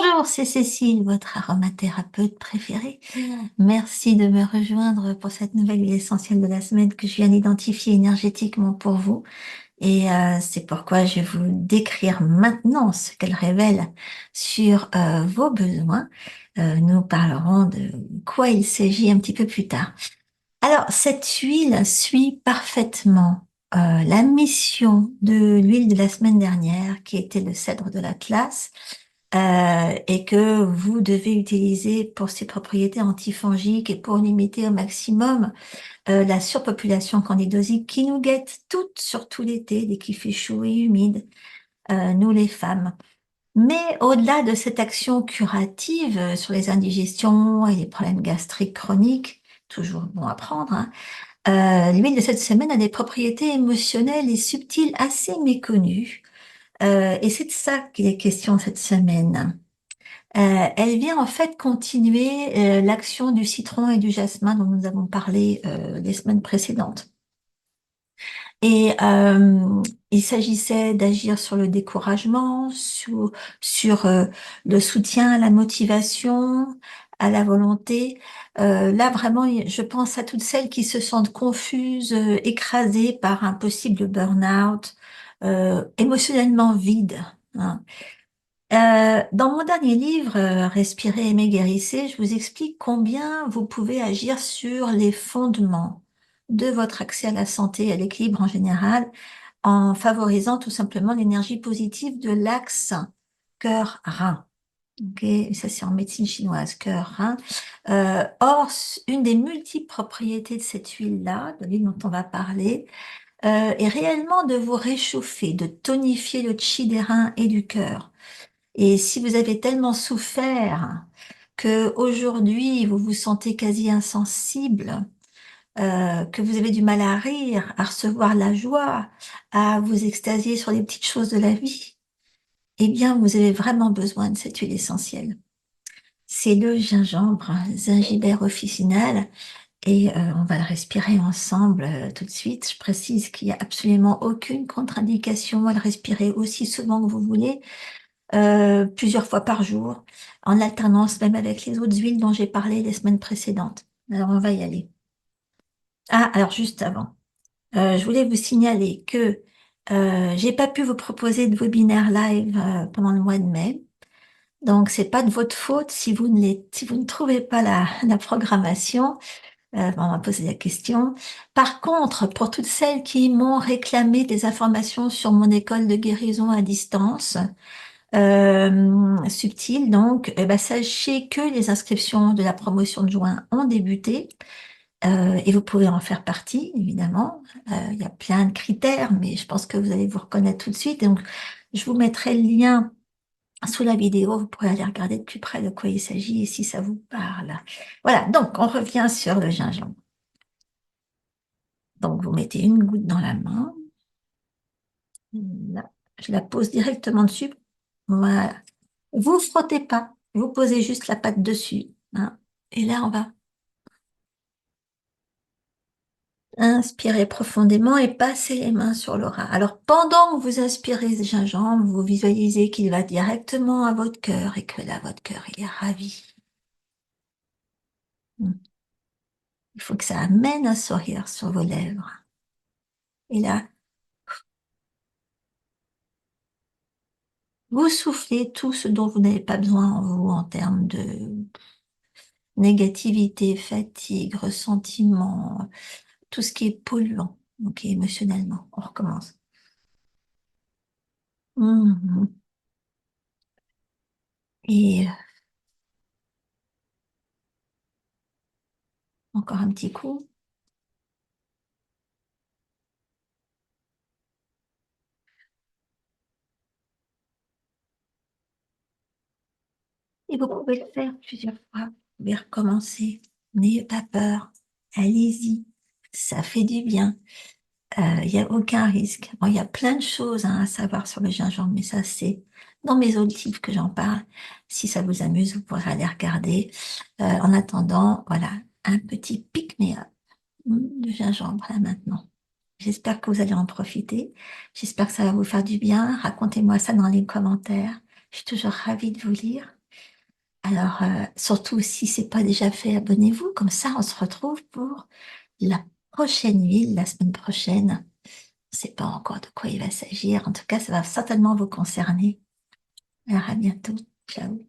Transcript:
Bonjour, c'est Cécile, votre aromathérapeute préférée. Merci de me rejoindre pour cette nouvelle huile essentielle de la semaine que je viens d'identifier énergétiquement pour vous. Et c'est pourquoi je vais vous décrire maintenant ce qu'elle révèle sur vos besoins. Nous parlerons de quoi il s'agit un petit peu plus tard. Alors, cette huile suit parfaitement la mission de l'huile de la semaine dernière, qui était le cèdre de l'Atlas, et que vous devez utiliser pour ses propriétés antifongiques et pour limiter au maximum la surpopulation candidosique qui nous guette toutes, surtout l'été, dès qu'il fait chaud et humide, nous les femmes. Mais au-delà de cette action curative sur les indigestions et les problèmes gastriques chroniques, toujours bon à prendre, hein, l'huile de cette semaine a des propriétés émotionnelles et subtiles assez méconnues. Et c'est de ça qu'il est question cette semaine. Elle vient en fait continuer l'action du citron et du jasmin dont nous avons parlé les semaines précédentes. Et il s'agissait d'agir sur le découragement, sur le soutien à la motivation, à la volonté. Là, vraiment, je pense à toutes celles qui se sentent confuses, écrasées par un possible burn-out, émotionnellement vides, hein. Dans mon dernier livre, Respirer, aimer, guérissez, je vous explique combien vous pouvez agir sur les fondements de votre accès à la santé et à l'équilibre en général, en favorisant tout simplement l'énergie positive de l'axe cœur-rein. Ok, ça c'est en médecine chinoise, cœur-rein. Or, une des multiples propriétés de cette huile-là, de l'huile dont on va parler, est réellement de vous réchauffer, de tonifier le chi des reins et du cœur. Et si vous avez tellement souffert que aujourd'hui vous vous sentez quasi insensible, que vous avez du mal à rire, à recevoir la joie, à vous extasier sur les petites choses de la vie, eh bien vous avez vraiment besoin de cette huile essentielle. C'est le gingembre, Zingiber officinal, et on va le respirer ensemble tout de suite. Je précise qu'il n'y a absolument aucune contre-indication à le respirer aussi souvent que vous voulez, plusieurs fois par jour, en alternance même avec les autres huiles dont j'ai parlé les semaines précédentes. Alors, on va y aller. Ah, alors juste avant, je voulais vous signaler que j'ai pas pu vous proposer de webinaire live pendant le mois de mai. Donc, c'est pas de votre faute si vous ne trouvez pas la programmation. On m'a posé la question. Par contre, pour toutes celles qui m'ont réclamé des informations sur mon école de guérison à distance, subtil. Donc, eh ben, sachez que les inscriptions de la promotion de juin ont débuté et vous pouvez en faire partie, évidemment. Il y a plein de critères, mais je pense que vous allez vous reconnaître tout de suite. Donc, je vous mettrai le lien sous la vidéo. Vous pourrez aller regarder de plus près de quoi il s'agit et si ça vous parle. Voilà, donc on revient sur le gingembre. Donc, vous mettez une goutte dans la main. Là, je la pose directement dessus. Voilà. Vous frottez pas, vous posez juste la pâte dessus, hein. Et là, on va inspirer profondément et passer les mains sur l'aura. Alors, pendant que vous inspirez ce gingembre, vous visualisez qu'il va directement à votre cœur et que là, votre cœur, il est ravi. Il faut que ça amène un sourire sur vos lèvres. Et là, vous soufflez tout ce dont vous n'avez pas besoin en vous en termes de négativité, fatigue, ressentiment, tout ce qui est polluant, ok, émotionnellement. On recommence. Mhm. Et encore un petit coup. Et vous pouvez le faire plusieurs fois. Vous pouvez recommencer. N'ayez pas peur. Allez-y. Ça fait du bien. Il n'y a aucun risque. Bon, il y a plein de choses hein, à savoir sur le gingembre, mais ça, c'est dans mes autres livres que j'en parle. Si ça vous amuse, vous pourrez aller regarder. En attendant, voilà, un petit pick-me-up de gingembre là maintenant. J'espère que vous allez en profiter. J'espère que ça va vous faire du bien. Racontez-moi ça dans les commentaires. Je suis toujours ravie de vous lire. Alors, surtout si c'est pas déjà fait, abonnez-vous. Comme ça, on se retrouve pour la prochaine ville, la semaine prochaine. On ne sait pas encore de quoi il va s'agir. En tout cas, ça va certainement vous concerner. Alors, à bientôt. Ciao.